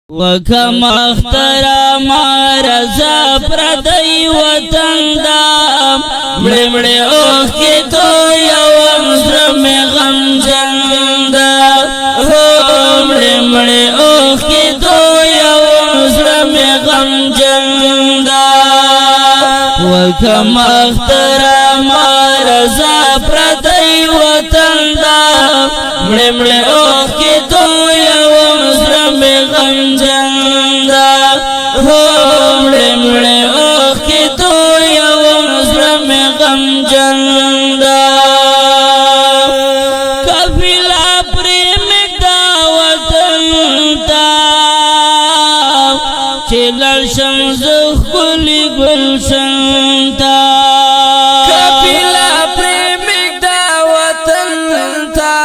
وکم اخترام رضا پردی وطن دا مڑی مڑی اوخ کی تو یوم زرم غم جندا مڑی مڑی اوخ کی تو یوم زرم غم جندا وکم اخترام رضا پردی وطن دا مڑی مڑی اوخ کی تو یوم زرم غم جندا مڑی مڑی اوخ کی تو یوم زرم غم جندا قافلہ پریم دا وطن تا چلل شمس خلی گلشن تا قافلہ پریم دا وطن تا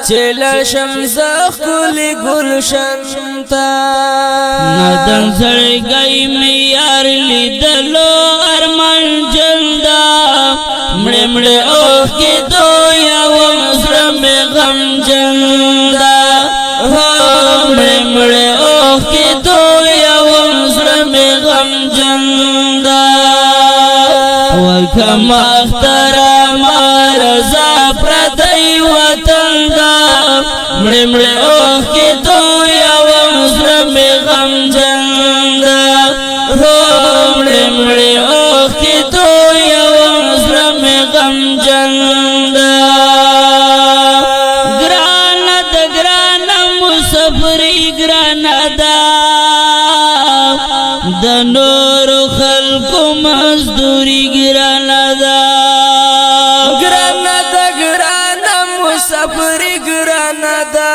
چلل شمس خلی گلشن تا ندن سڑ گئی میار لیدلو ارمان جندا مڑے مڑے اوخ کی دو یوم زرم غم جندا مڑے مڑے اوخ کی دو یوم زرم غم جندا وکم اخترام رضا پردی وطن دا مڑے مڑے اوخ کی دو یوم زرم غم جندا مڑے مڑے اوخ کی دو یوم زرم غم جندا گرانا دا گرانا مسافری گرانا دا دا نور خلق مزدوری گرانا دا گرانا دا گرانا مسافری گرانا دا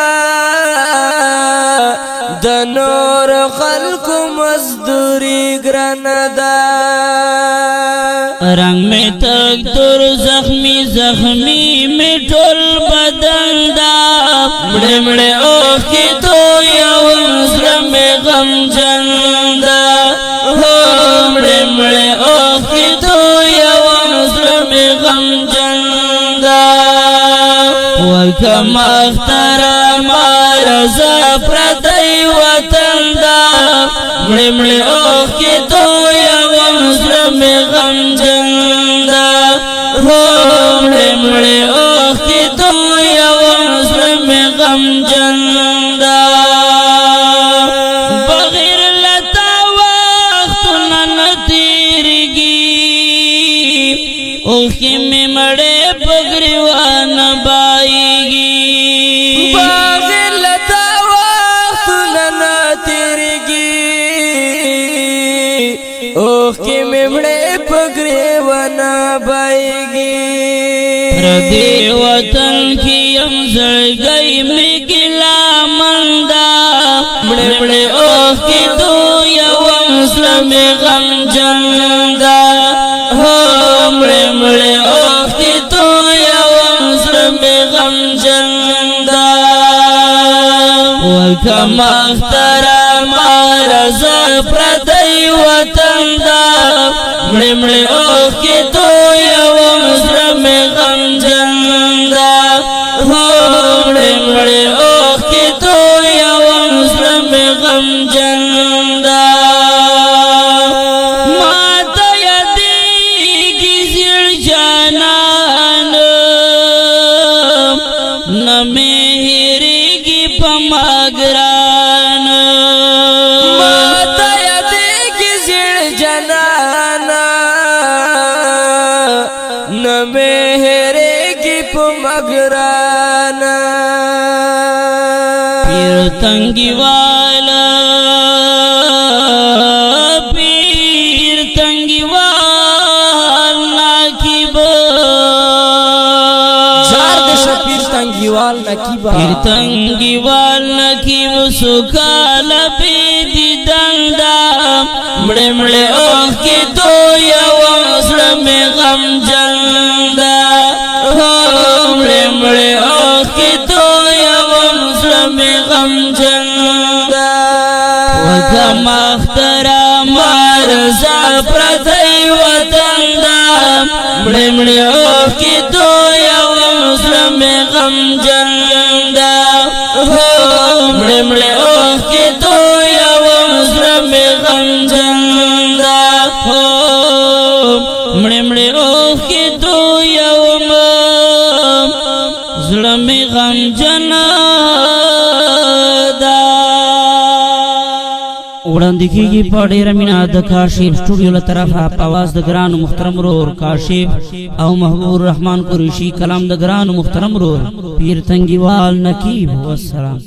دا نور خلق مزدوری گرانا دا رنگ میں تک تر زخمی زخمی میں ٹول بدن دا مڑے مڑے اوخ کی تو یوم زرم غم جندا مڑے مڑے اوخ کی تو یوم زرم غم جندا وکم اخترام رضا پردی وطن دا مڑے مڑے اوخ کی تو یوم زرم غم جندا مڑے مڑے اوخ کی تو یوم زرم غم جندا بغیر لتا وقتنا نتیرگی اوخی میں مڑے پگریوان بائیگی بغیر لتا وقتنا نتیرگی اوخ کی ممڑے پگریوان بائیگی پردی وطن کی امزر گئی میں گلا مندا مڑے مڑے اوخ کی تو یوم زرم غم جندا مڑے مڑے اوخ کی تو یوم زرم غم جندا وکم اخترام رضا پردی وطن دا مڑے مڑے اوخ کی تو یوم زرم غم جندا مڑے مڑے اوخ کی تو یوم زرم غم جندا ماتا یدیگی زیر جانان نمیریگی پماگران ماتا یدیگی زیر جانانا نمیریگی پماگرانا پیر تنگی والا پیر تنگی والا کی با جار دشا پیر تنگیوال نکیبا پیر تنگی والا کی با سکالا پیدی دندا مڑے مڑے اوخ کی تو یوم زرم غم جندا مڑے مڑے اوخ کی تو یوم زرم غم جندا وکم اخترام رضا پردی وطن دا مڑے مڑے اوخ کی تو یوم زرم غم جندا مڑے مڑے مړې اوښکې تویوم زړه مې غمجن دا وړاندې کېږي په ډېره مینه د کاشف سټوډیو له طرفه په اواز د ګرانو محترم ورور کاشف او محبوب الرحمن قریشي کلام د ګرانو محترم ورور پیر تنګیوال نقیب والسلام.